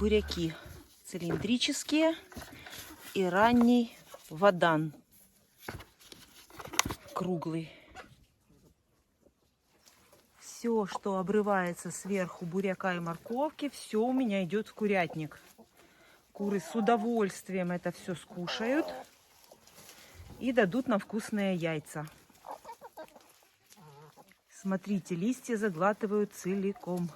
буряки. Цилиндрические и ранний водан. Круглый. Все, что обрывается сверху буряка и морковки, все у меня идет в курятник. Куры с удовольствием это все скушают и дадут нам вкусные яйца. Смотрите, листья заглатывают целиком.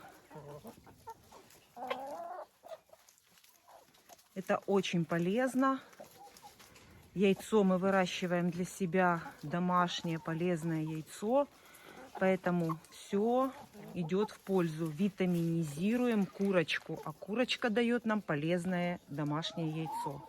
Это очень полезно. Яйцо мы выращиваем для себя, домашнее полезное яйцо. Поэтому все идет в пользу. Витаминизируем курочку, а курочка дает нам полезное домашнее яйцо.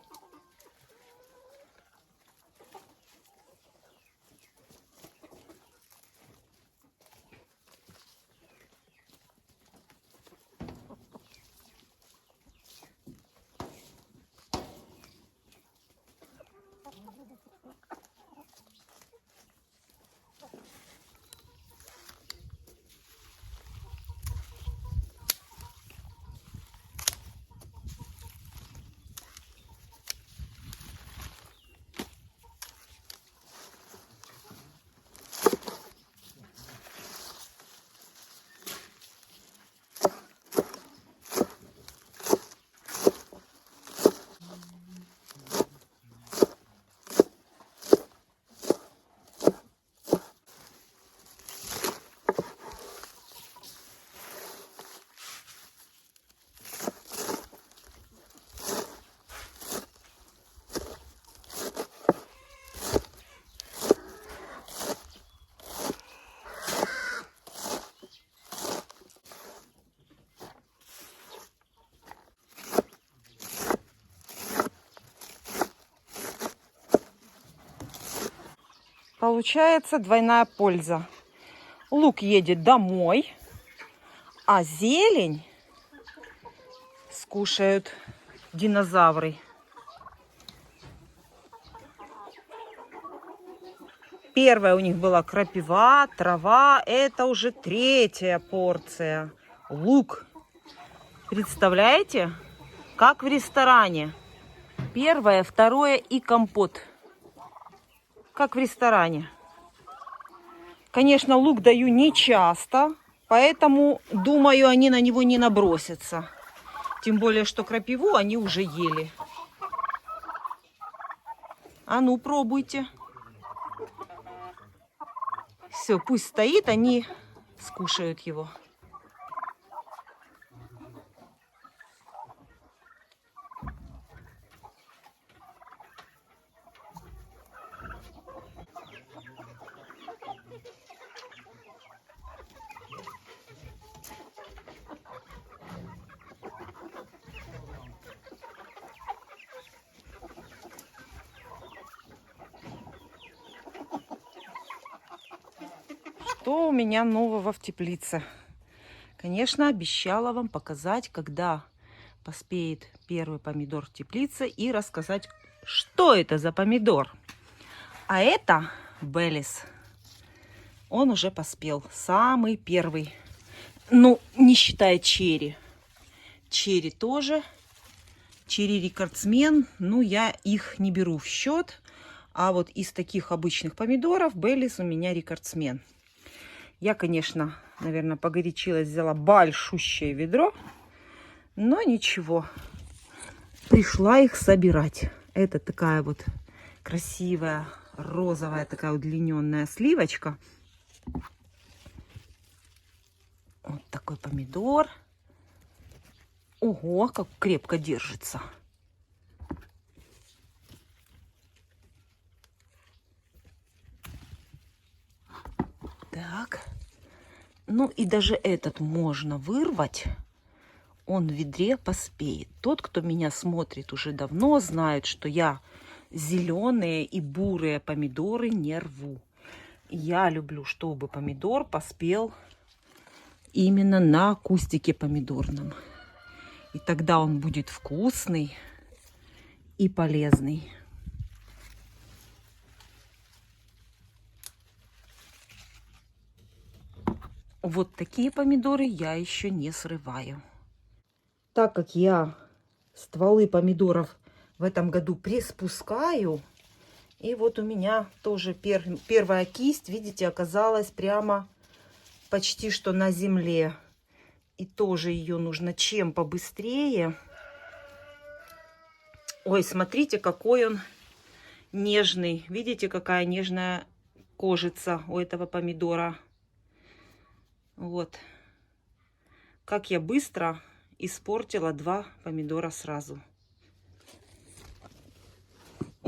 Получается двойная польза. Лук едет домой, а зелень скушают динозавры. Первая у них была крапива, трава. Это уже третья порция. Лук. Представляете? Как в ресторане. Первое, второе и компот. Как в ресторане. Конечно, лук даю не часто, поэтому, думаю, они на него не набросятся. Тем более, что крапиву они уже ели. А ну, пробуйте. Все, пусть стоит, они скушают его. Что у меня нового в теплице? Конечно, обещала вам показать, когда поспеет первый помидор в теплице, и рассказать, что это за помидор. А это Беллис. Он уже поспел. Самый первый. Ну, не считая черри. Черри тоже. Черри рекордсмен. Ну, я их не беру в счет. А вот из таких обычных помидоров Беллис у меня рекордсмен. Я, конечно, наверное, погорячилась, взяла большущее ведро. Но ничего. Пришла их собирать. Это такая вот красивая, розовая, такая удлиненная сливочка. Вот такой помидор. Ого, как крепко держится. Так. Ну и даже этот можно вырвать. Он в ведре поспеет. Тот, кто меня смотрит уже давно, знает, что я зеленые и бурые помидоры не рву. Я люблю, чтобы помидор поспел именно на кустике помидорном. И тогда он будет вкусный и полезный. Вот такие помидоры я еще не срываю. Так как я стволы помидоров в этом году приспускаю. И вот у меня тоже первая кисть, видите, оказалась прямо почти что на земле. И тоже ее нужно чем побыстрее. Ой, смотрите, какой он нежный. Видите, какая нежная кожица у этого помидора. Вот. Как я быстро испортила 2 помидора сразу.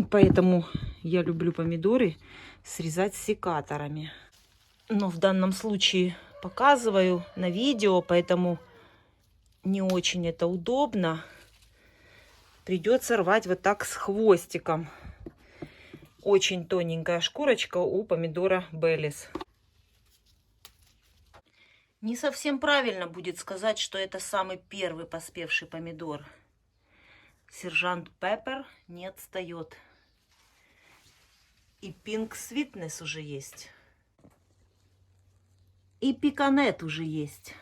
Поэтому я люблю помидоры срезать секаторами. Но в данном случае показываю на видео, поэтому не очень это удобно. Придется рвать вот так с хвостиком. Очень тоненькая шкурочка у помидора Беллис. Не совсем правильно будет сказать, что это самый первый поспевший помидор. Сержант Пеппер не отстает. И Pink Sweetness уже есть. И пиканет уже есть.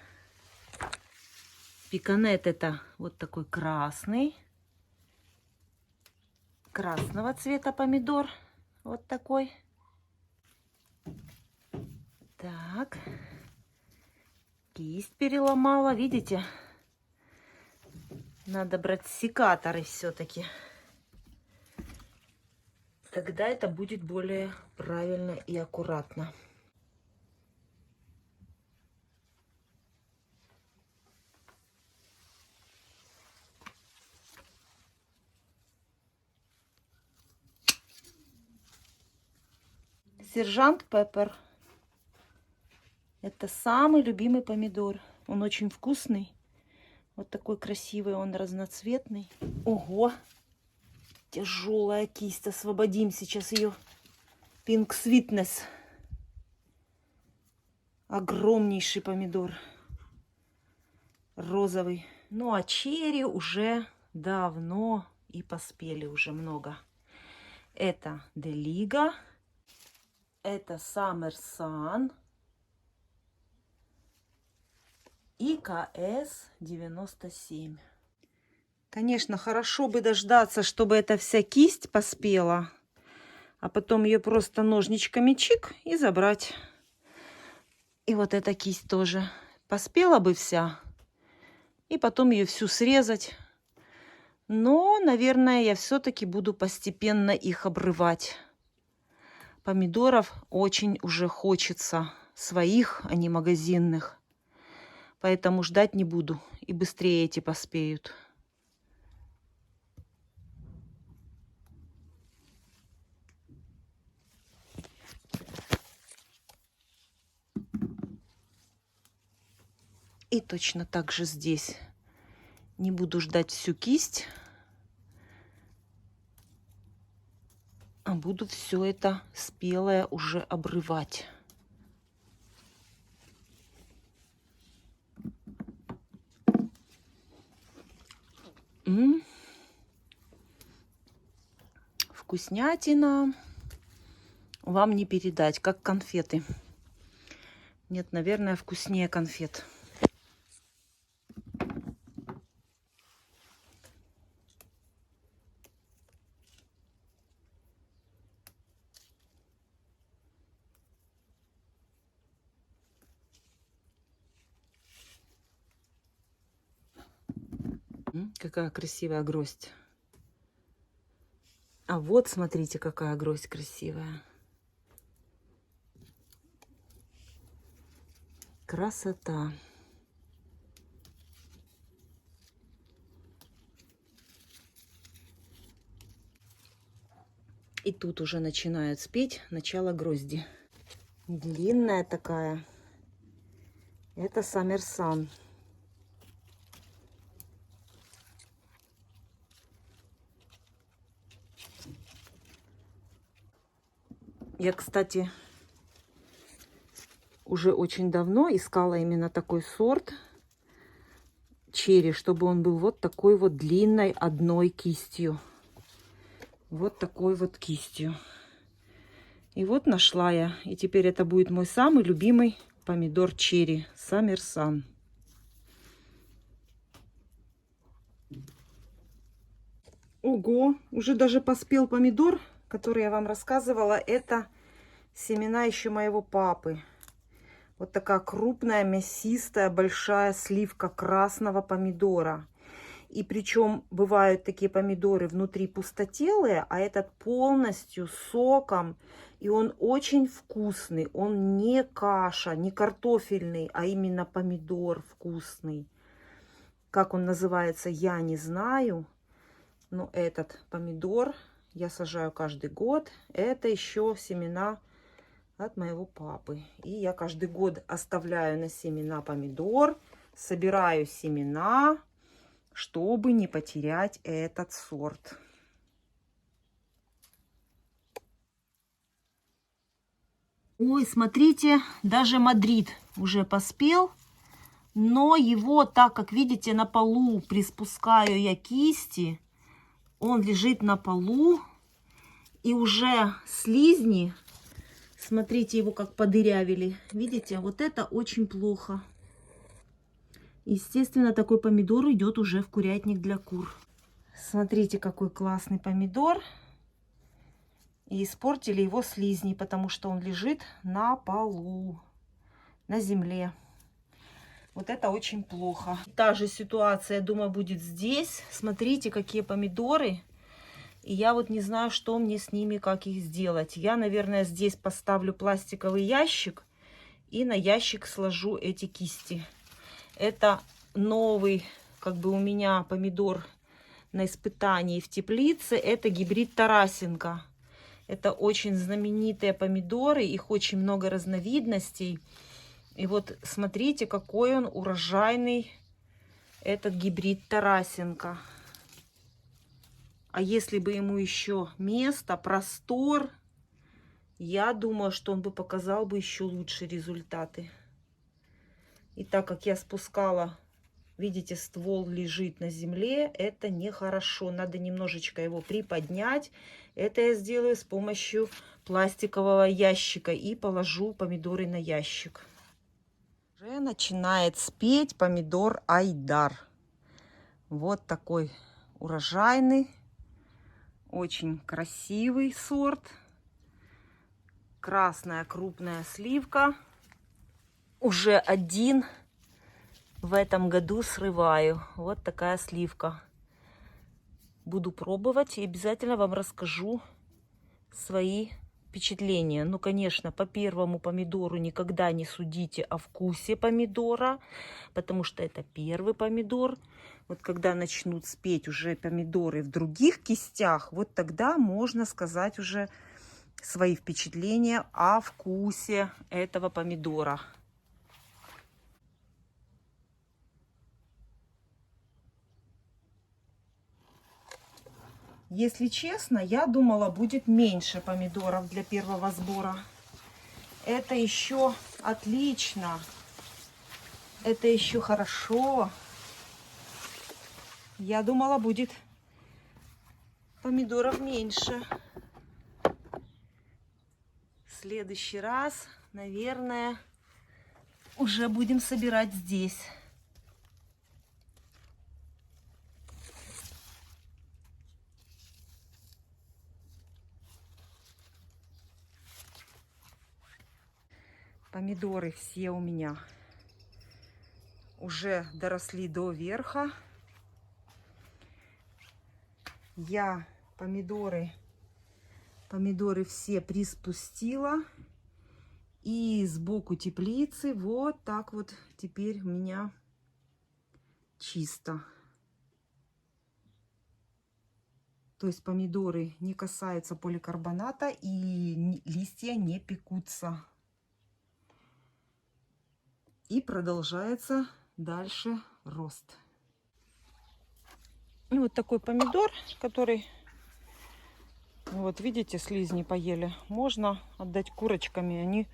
Пиканет это вот такой красный. Красного цвета помидор. Вот такой. Так. Кисть переломала, видите? Надо брать секаторы все-таки. Тогда это будет более правильно и аккуратно. Сержант Пеппер. Это самый любимый помидор. Он очень вкусный. Вот такой красивый, он разноцветный. Ого! Тяжелая кисть. Освободим сейчас ее. Pink Sweetness. Огромнейший помидор. Розовый. Ну а черри уже давно и поспели уже много. Это Делига. Это Summer Sun. И КС-97. Конечно, хорошо бы дождаться, чтобы эта вся кисть поспела. А потом ее просто ножничками чик и забрать. И вот эта кисть тоже поспела бы вся. И потом ее всю срезать. Но, наверное, я все-таки буду постепенно их обрывать. Помидоров очень уже хочется. Своих, а не магазинных. Поэтому ждать не буду. И быстрее эти поспеют. И точно так же здесь. Не буду ждать всю кисть. А буду все это спелое уже обрывать. Вкуснятина. Вам не передать, как конфеты. Нет, наверное, вкуснее конфет. Какая красивая гроздь. А вот, смотрите, какая гроздь красивая. Красота. И тут уже начинают спеть начало грозди. Длинная такая. Это Summer Sun. Я, кстати, уже очень давно искала именно такой сорт черри, чтобы он был вот такой вот длинной одной кистью. Вот такой вот кистью. И вот нашла я. И теперь это будет мой самый любимый помидор черри. Summer Sun. Ого, уже даже поспел помидор, который я вам рассказывала. Это семена еще моего папы. Вот такая крупная, мясистая, большая сливка красного помидора. И причем бывают такие помидоры внутри пустотелые, а этот полностью соком. И он очень вкусный. Он не каша, не картофельный, а именно помидор вкусный. Как он называется, я не знаю. Но этот помидор я сажаю каждый год. Это еще семена от моего папы. И я каждый год оставляю на семена помидор, собираю семена, чтобы не потерять этот сорт. Ой, смотрите, даже Мадрид уже поспел. Но его, так как видите, на полу приспускаю я кисти, он лежит на полу, и уже слизни, смотрите, его как подырявили. Видите, вот это очень плохо. Естественно, такой помидор идет уже в курятник для кур. Смотрите, какой классный помидор. И испортили его слизни, потому что он лежит на полу, на земле. Вот это очень плохо. Та же ситуация, я думаю, будет здесь. Смотрите, какие помидоры. И я вот не знаю, что мне с ними, как их сделать. Я, наверное, здесь поставлю пластиковый ящик. И на ящик сложу эти кисти. Это новый, как бы у меня помидор на испытании в теплице. Это гибрид Тарасенко. Это очень знаменитые помидоры. Их очень много разновидностей. И вот смотрите, какой он урожайный, этот гибрид Тарасенко. А если бы ему еще место, простор, я думаю, что он бы показал бы еще лучшие результаты. И так как я спускала, видите, ствол лежит на земле, это нехорошо. Надо немножечко его приподнять. Это я сделаю с помощью пластикового ящика и положу помидоры на ящик. Уже начинает спеть помидор Айдар. Вот такой урожайный, очень красивый сорт. Красная крупная сливка. Уже один в этом году срываю. Вот такая сливка. Буду пробовать и обязательно вам расскажу свои впечатления. Ну, конечно, по первому помидору никогда не судите о вкусе помидора, потому что это первый помидор. Вот когда начнут спеть уже помидоры в других кистях, вот тогда можно сказать уже свои впечатления о вкусе этого помидора. Если честно, я думала, будет меньше помидоров для первого сбора. Это еще отлично. Это еще хорошо. Я думала, будет помидоров меньше. В следующий раз, наверное, уже будем собирать здесь. Помидоры все у меня уже доросли до верха. Я помидоры все приспустила. И сбоку теплицы вот так вот теперь у меня чисто. То есть помидоры не касаются поликарбоната и листья не пекутся. И продолжается дальше рост. И вот такой помидор, который, вот видите, слизни поели. Можно отдать курочками, они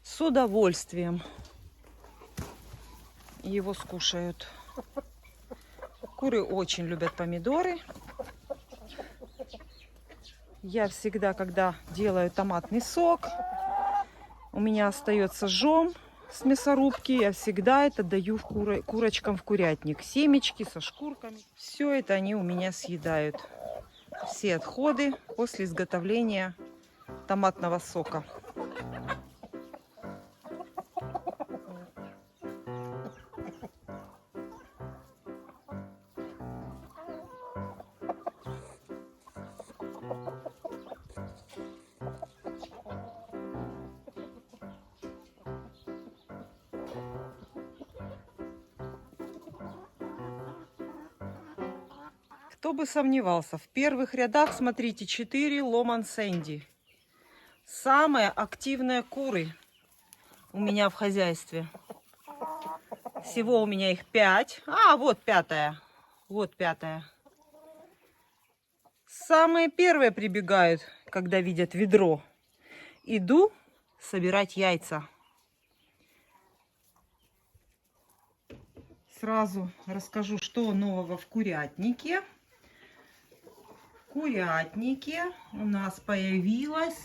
с удовольствием его скушают. Куры очень любят помидоры. Я всегда, когда делаю томатный сок, у меня остается жом с мясорубки, я всегда это даю курочкам в курятник. Семечки со шкурками. Все это они у меня съедают. все отходы после изготовления томатного сока. Кто бы сомневался, в первых рядах, смотрите, 4 Ломан Сэнди. Самые активные куры у меня в хозяйстве. Всего у меня их 5. А, вот пятая. Вот пятая. Самые первые прибегают, когда видят ведро. Иду собирать яйца. Сразу расскажу, что нового в курятнике. В курятнике у нас появилось...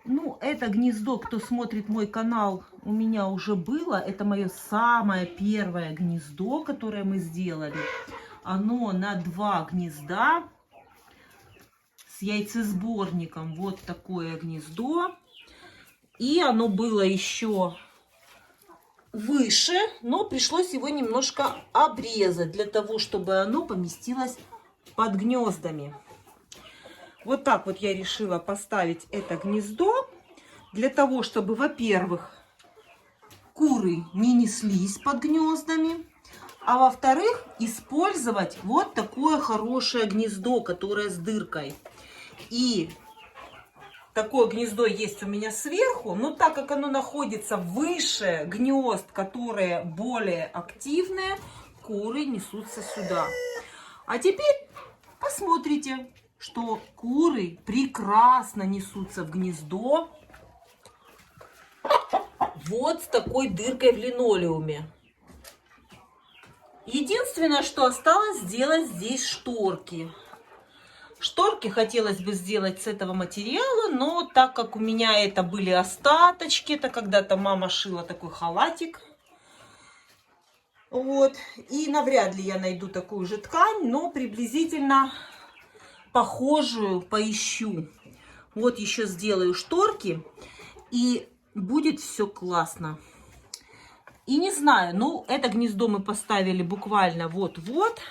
Ну, это гнездо, кто смотрит мой канал, у меня уже было. Это мое самое первое гнездо, которое мы сделали. Оно на 2 гнезда с яйцесборником. Вот такое гнездо. И оно было еще выше, но пришлось его немножко обрезать, для того, чтобы оно поместилось под гнездами. Вот так вот я решила поставить это гнездо, для того, чтобы, во-первых, куры не неслись под гнездами, а во-вторых, использовать вот такое хорошее гнездо, которое с дыркой. И такое гнездо есть у меня сверху, но так как оно находится выше гнезд, которые более активные, куры несутся сюда. А теперь посмотрите, что куры прекрасно несутся в гнездо вот с такой дыркой в линолеуме. Единственное, что осталось сделать здесь шторки. Шторки хотелось бы сделать с этого материала, но так как у меня это были остаточки, это когда-то мама шила такой халатик. Вот. И навряд ли я найду такую же ткань, но приблизительно похожую поищу. Вот еще сделаю шторки, и будет все классно. И не знаю, ну, это гнездо мы поставили буквально вот-вот.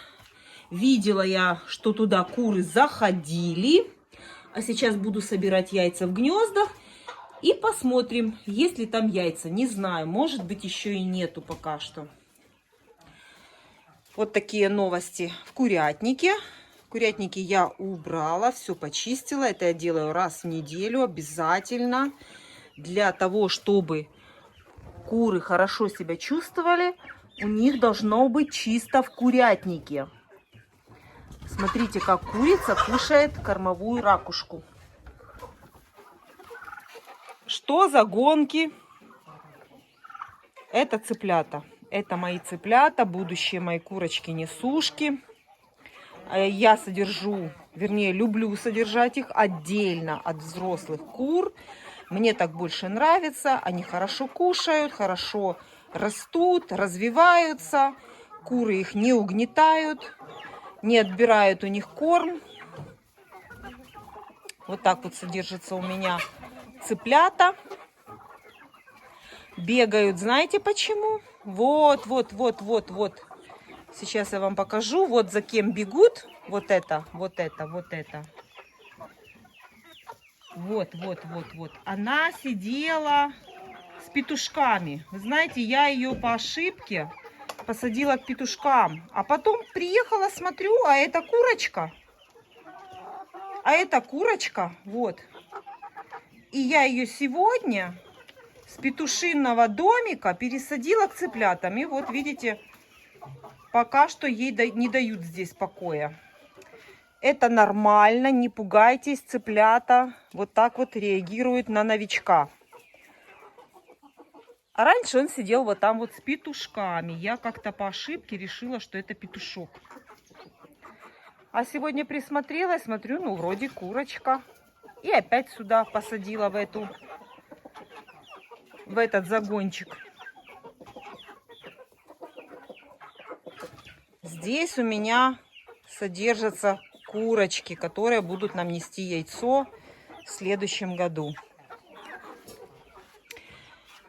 Видела я, что туда куры заходили. А сейчас буду собирать яйца в гнездах. И посмотрим, есть ли там яйца. Не знаю, может быть, еще и нету пока что. Вот такие новости в курятнике. В курятнике я убрала, все почистила. Это я делаю раз в неделю обязательно. Для того, чтобы куры хорошо себя чувствовали, у них должно быть чисто в курятнике. Смотрите, как курица кушает кормовую ракушку. Что за гонки? Это цыплята. Это мои цыплята, будущие мои курочки-несушки. Я содержу, вернее, люблю содержать их отдельно от взрослых кур. Мне так больше нравится. Они хорошо кушают, хорошо растут, развиваются. Куры их не угнетают, не отбирают у них корм. Вот так вот содержатся у меня цыплята. Бегают, знаете почему? Вот. Сейчас я вам покажу. Вот за кем бегут. Вот это. Вот. Она сидела с петушками. Вы знаете, я ее по ошибке посадила к петушкам. А потом приехала, смотрю, а это курочка. Вот. И я ее сегодня с петушиного домика пересадила к цыплятам. И вот, видите, пока что ей не дают здесь покоя. Это нормально, не пугайтесь, цыплята вот так вот реагируют на новичка. А раньше он сидел вот там вот с петушками. Я как-то по ошибке решила, что это петушок. А сегодня присмотрелась, смотрю, ну вроде курочка. И опять сюда посадила в этот загончик. Здесь у меня содержатся курочки, которые будут нам нести яйцо в следующем году.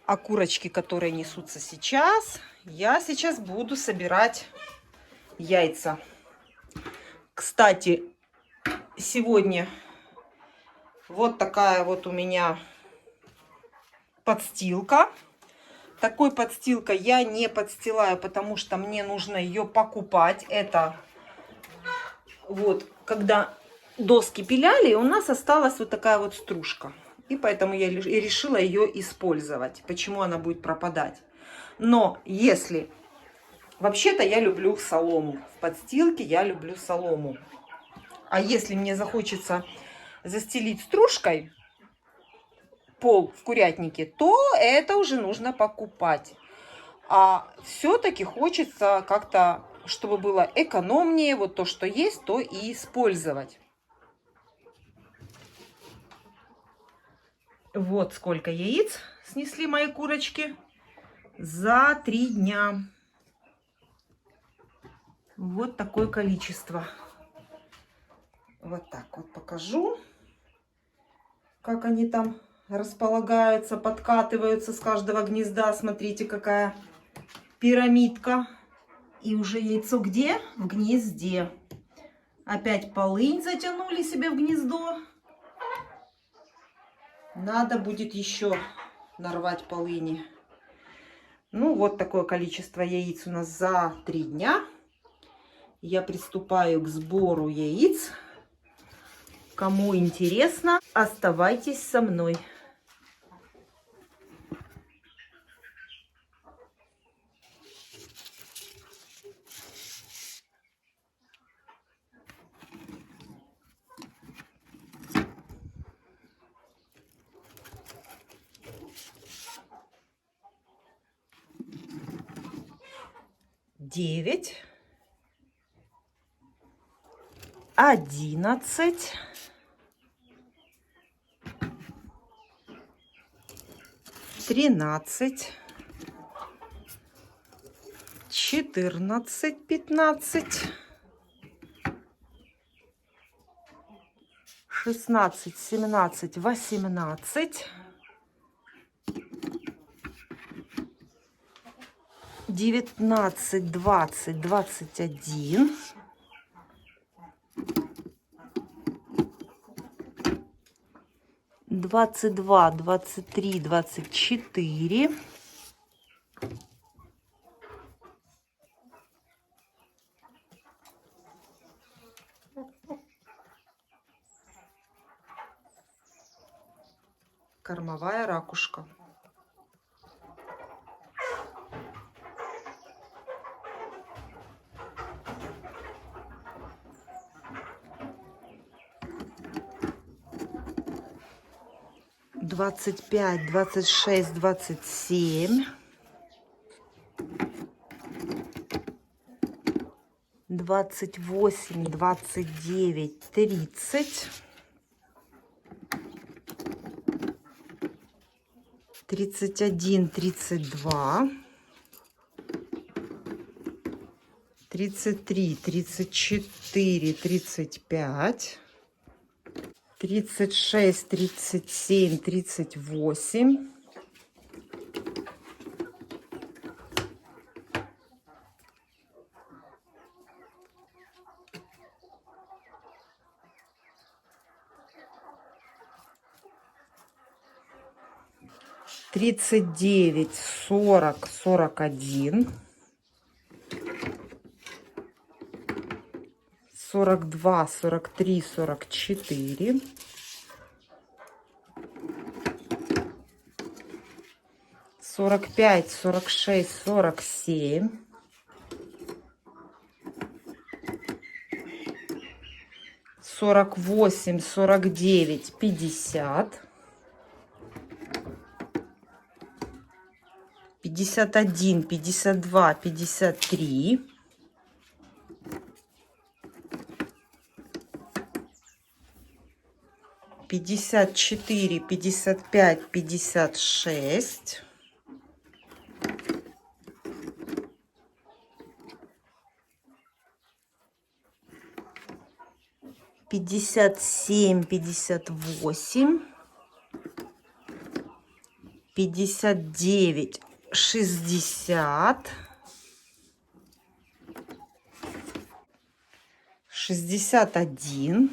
А курочки, которые несутся сейчас, я сейчас буду собирать яйца. Кстати, сегодня вот такая вот у меня подстилка. Такой подстилкой я не подстилаю, потому что мне нужно ее покупать. Это вот, когда доски пиляли, у нас осталась вот такая вот стружка. И поэтому я решила ее использовать. Почему она будет пропадать? Но если... Вообще-то я люблю солому. В подстилке я люблю солому. А если мне захочется застелить стружкой пол в курятнике, то это уже нужно покупать. А все-таки хочется как-то, чтобы было экономнее, вот то, что есть, то и использовать. Вот сколько яиц снесли мои курочки за 3 дня. Вот такое количество. Вот так вот покажу, как они там располагаются, подкатываются с каждого гнезда. Смотрите, какая пирамидка. И уже яйцо где? В гнезде. Опять полынь затянули себе в гнездо. Надо будет еще нарвать полыни. Ну, вот такое количество яиц у нас за 3 дня. Я приступаю к сбору яиц. Кому интересно, оставайтесь со мной. Девять, 11, 13, 14, 15, 16, 17, 18, 19, 20, 21, 22, 23, 24, 'Кормовая ракушка'. 25, 26, 27, 28, 29, 30, 31, 32, 33, 34, 35, 36, 37, 38, 39, 40, 41, 42, 43, 44, 45, 46, 47, 48, 49, 50, 51, 52, 53, 54, 55, 56, 56, 57, 58, 59, 60, 61,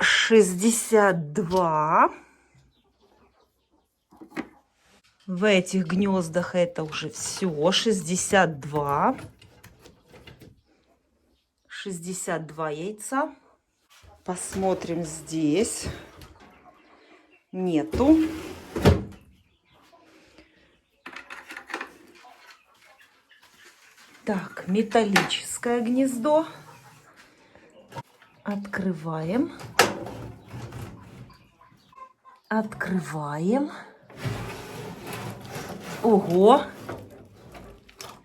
62. В этих гнездах это уже все. 62. 62 яйца. Посмотрим здесь. Нету. Так, металлическое гнездо. Открываем. Открываем. Ого!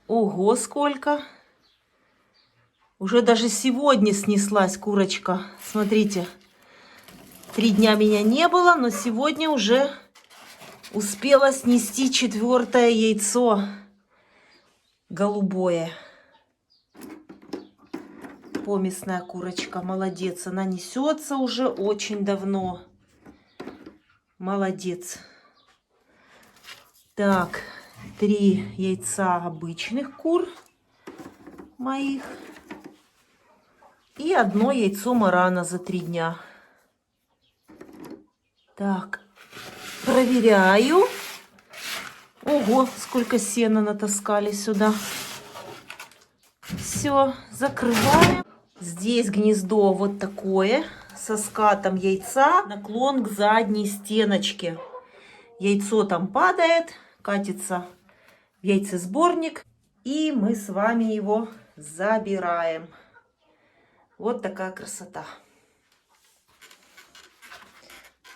Ого, сколько! Уже даже сегодня снеслась курочка. Смотрите, 3 дня меня не было, но сегодня уже успела снести 4-е яйцо. Голубое. Помесная курочка. Молодец. Она несется уже очень давно. Молодец. Так, 3 яйца обычных кур моих. И 1 яйцо марана за 3 дня. Так, проверяю. Ого, сколько сена натаскали сюда. Все, закрываем. Здесь гнездо вот такое, со скатом яйца, наклон к задней стеночке. Яйцо там падает, катится в яйцесборник, и мы с вами его забираем. Вот такая красота.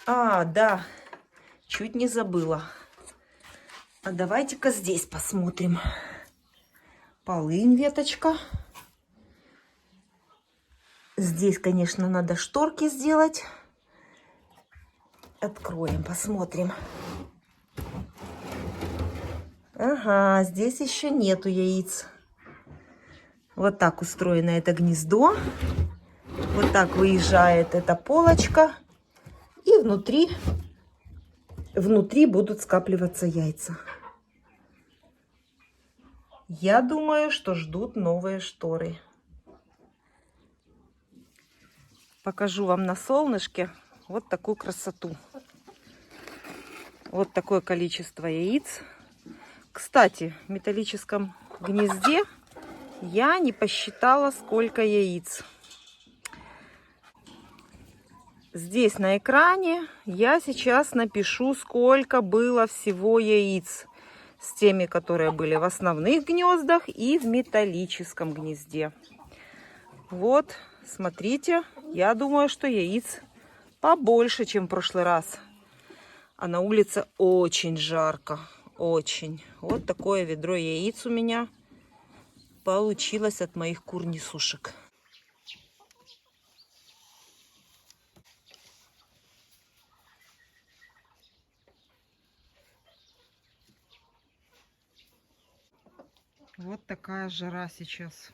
А, да, чуть не забыла. А давайте-ка здесь посмотрим. Полынь, веточка. Здесь, конечно, надо шторки сделать. Откроем, посмотрим. Ага, здесь еще нету яиц. Вот так устроено это гнездо. Вот так выезжает эта полочка. И внутри будут скапливаться яйца. Я думаю, что ждут новые шторы. Покажу вам на солнышке вот такую красоту. Вот такое количество яиц. Кстати, в металлическом гнезде я не посчитала, сколько яиц. Здесь на экране я сейчас напишу, сколько было всего яиц. С теми, которые были в основных гнездах и в металлическом гнезде. Вот, смотрите, я думаю, что яиц побольше, чем в прошлый раз. А на улице очень жарко, очень. Вот такое ведро яиц у меня получилось от моих кур-несушек. Вот такая жара сейчас.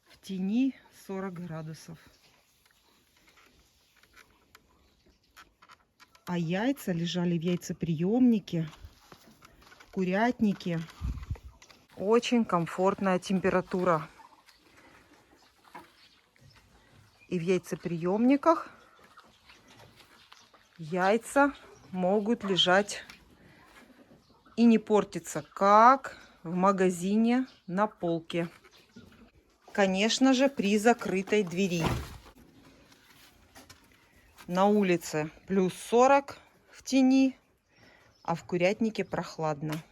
В тени 40 градусов. А яйца лежали в яйцеприемнике, в курятнике. Очень комфортная температура. И в яйцеприемниках яйца могут лежать и не портиться, как в магазине на полке. Конечно же, при закрытой двери. На улице плюс 40 в тени, а в курятнике прохладно.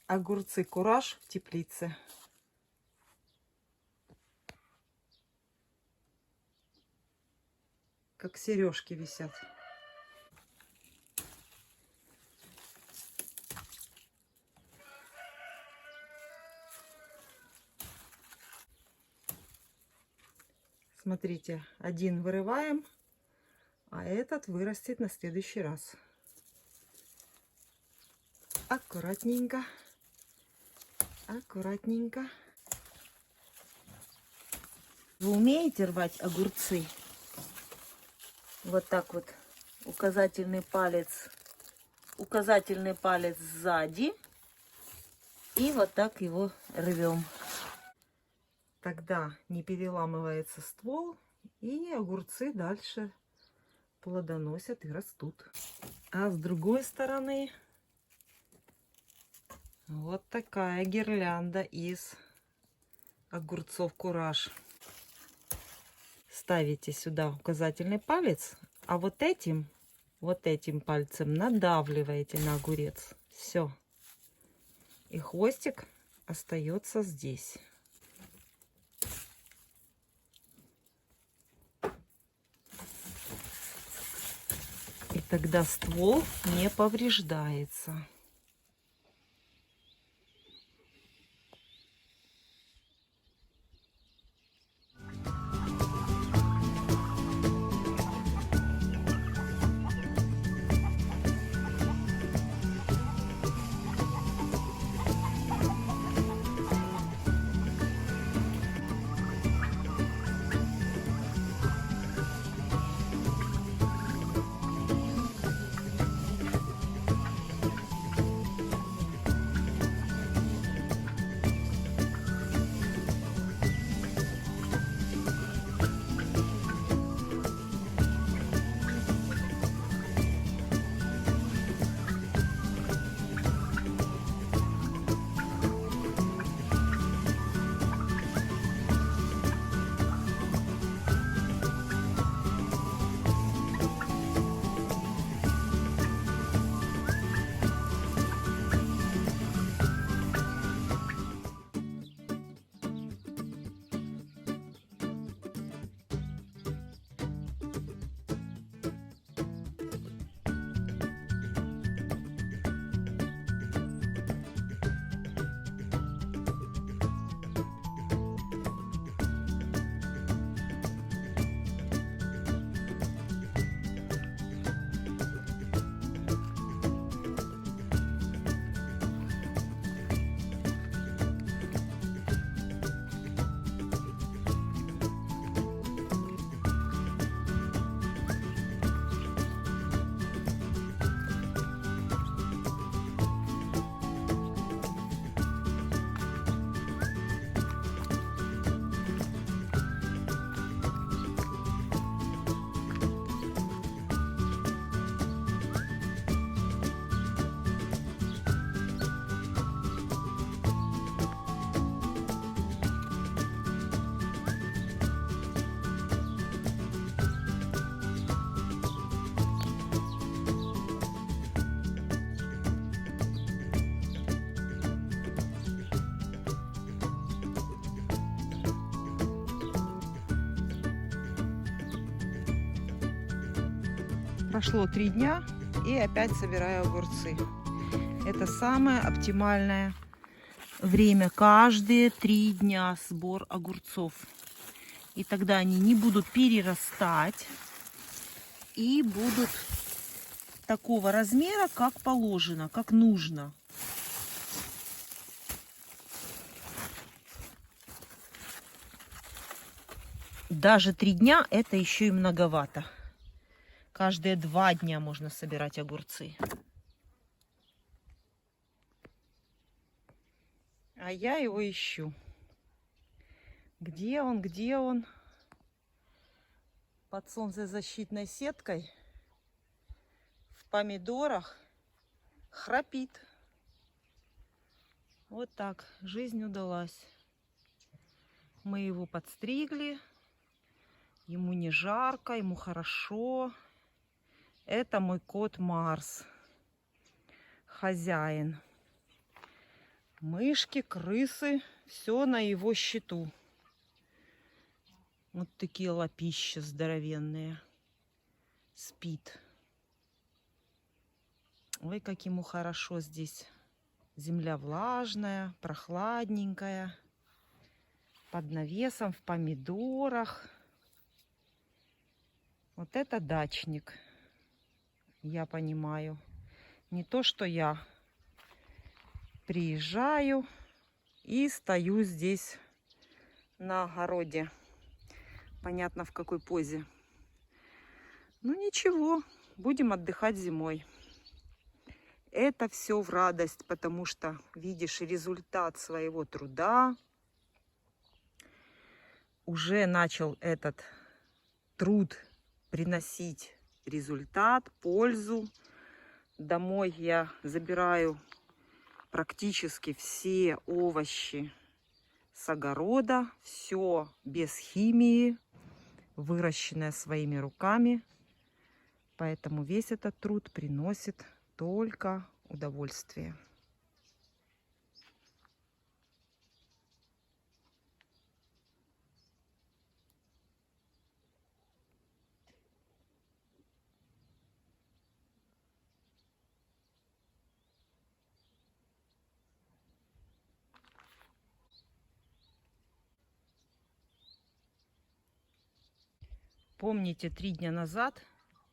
Огурцы кураж в теплице. Как сережки висят. Смотрите, один вырываем, а этот вырастет на следующий раз. Аккуратненько, аккуратненько. Вы умеете рвать огурцы? Вот так вот указательный палец сзади. И вот так его рвем. Тогда не переламывается ствол, и огурцы дальше плодоносят и растут. А с другой стороны вот такая гирлянда из огурцов кураж. Ставите сюда указательный палец, а вот этим пальцем надавливаете на огурец. Все. И хвостик остается здесь. И тогда ствол не повреждается. Прошло 3 дня, и опять собираю огурцы. Это самое оптимальное время. Каждые 3 дня сбор огурцов. И тогда они не будут перерастать и будут такого размера, как положено, как нужно. Даже 3 дня это еще и многовато. Каждые 2 дня можно собирать огурцы. А я его ищу. Где он? Где он? Под солнцезащитной сеткой в помидорах храпит. Вот так. Жизнь удалась. Мы его подстригли. Ему не жарко, ему хорошо. Это мой кот Марс. Хозяин. Мышки, крысы. Все на его счету. Вот такие лапища здоровенные. Спит. Ой, как ему хорошо здесь. Земля влажная, прохладненькая. Под навесом, в помидорах. Вот это дачник. Я понимаю. Не то, что я приезжаю и стою здесь на огороде. Понятно, в какой позе. Ну ничего, будем отдыхать зимой. Это все в радость, потому что видишь результат своего труда. Уже начал этот труд приносить результат, пользу. Домой я забираю практически все овощи с огорода. Все без химии, выращенное своими руками. Поэтому весь этот труд приносит только удовольствие. Помните, 3 дня назад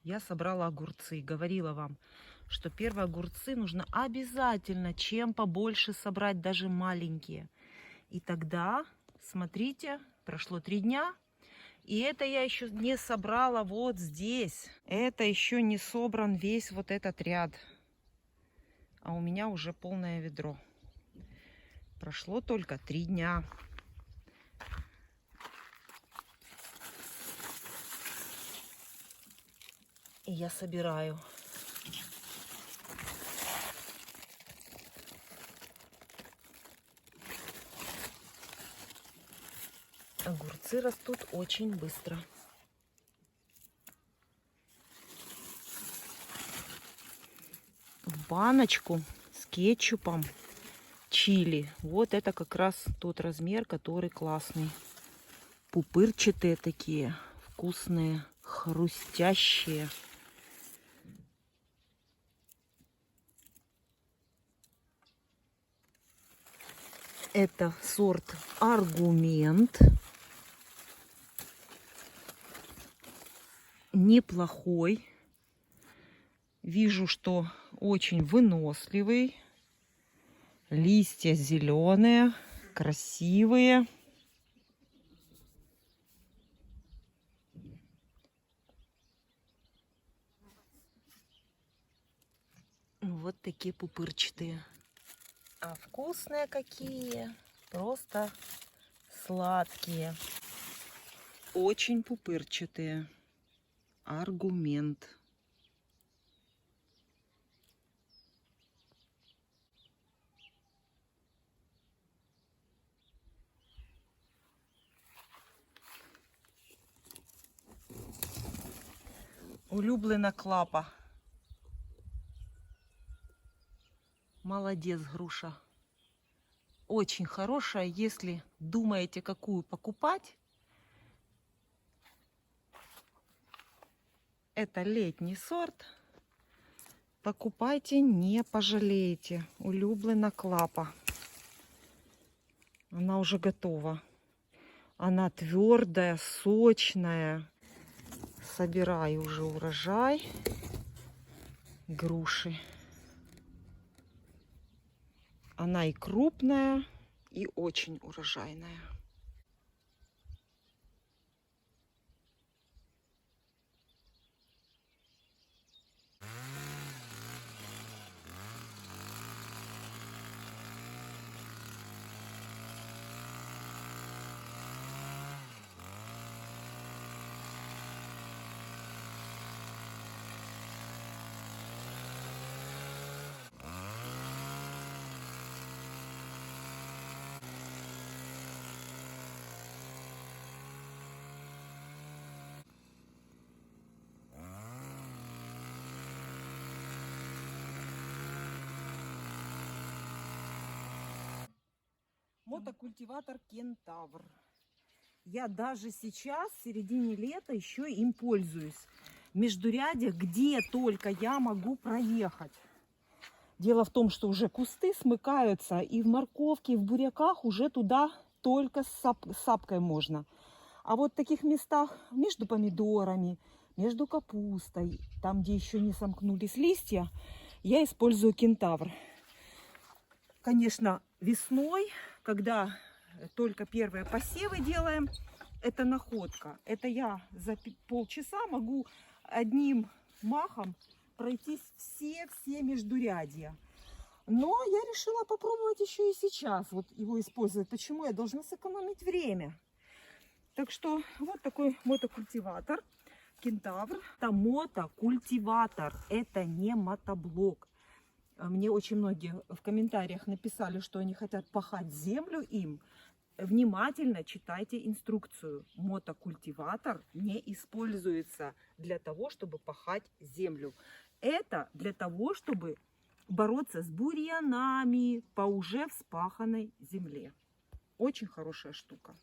я собрала огурцы. Говорила вам, что первые огурцы нужно обязательно чем побольше собрать, даже маленькие. И тогда, смотрите, прошло 3 дня. И это я еще не собрала вот здесь. Это еще не собран весь вот этот ряд. А у меня уже полное ведро. Прошло только 3 дня. И я собираю. Огурцы растут очень быстро. В баночку с кетчупом чили. Вот это как раз тот размер, который классный. Пупырчатые такие, вкусные, хрустящие. Это сорт Аргумент. Неплохой. Вижу, что очень выносливый. Листья зеленые, красивые. Вот такие пупырчатые. А вкусные какие. Просто сладкие. Очень пупырчатые. Аргумент. Улюблена клапа. Молодец, груша. Очень хорошая, если думаете, какую покупать. Это летний сорт. Покупайте, не пожалеете. Улюблена клапа. Она уже готова. Она твердая, сочная. Собираю уже урожай груши. Она и крупная, и очень урожайная. Мотокультиватор Кентавр. Я даже сейчас, в середине лета, еще им пользуюсь. В междурядье, где только я могу проехать. Дело в том, что уже кусты смыкаются, и в морковке, и в буряках уже туда только с сапкой можно. А вот в таких местах между помидорами, между капустой, там, где еще не сомкнулись листья, я использую кентавр. Конечно, весной, когда только первые посевы делаем, это находка. Это я за полчаса могу одним махом пройтись все междурядья. Но я решила попробовать еще и сейчас вот его использовать. Почему? Я должна сэкономить время. Так что вот такой мотокультиватор. Кентавр. Это мотокультиватор. Это не мотоблок. Мне очень многие в комментариях написали, что они хотят пахать землю им. Внимательно читайте инструкцию. Мотокультиватор не используется для того, чтобы пахать землю. Это для того, чтобы бороться с бурьянами по уже вспаханной земле. Очень хорошая штука.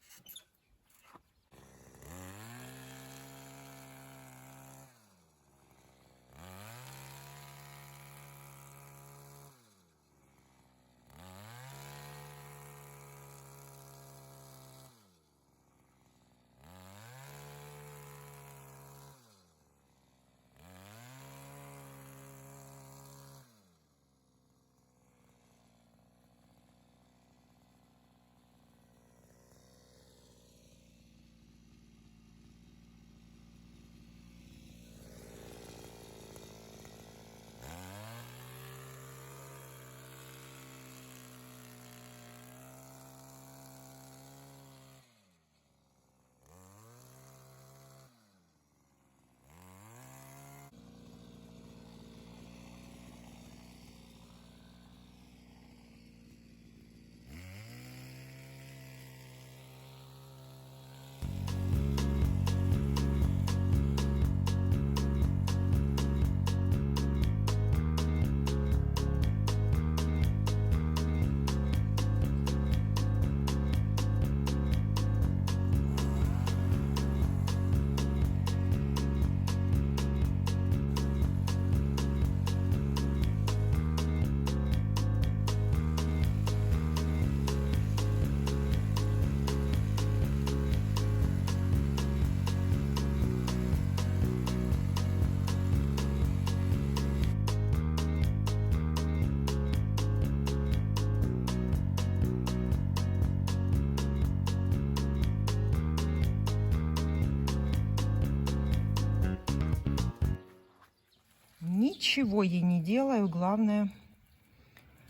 Ничего ей не делаю, главное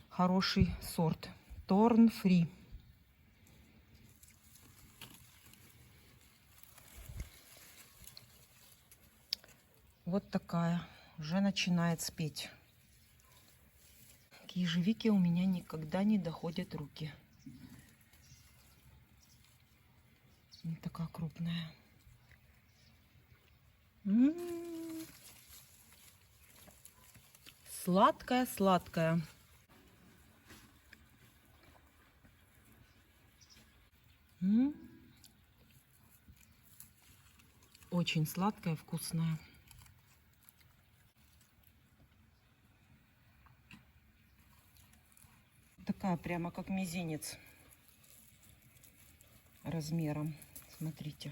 хороший сорт. Торн Фри. Вот такая. Уже начинает спеть. К ежевике у меня никогда не доходят руки. Вот такая крупная. Сладкая-сладкая. Очень сладкая, вкусная. Такая прямо как мизинец размером. Смотрите.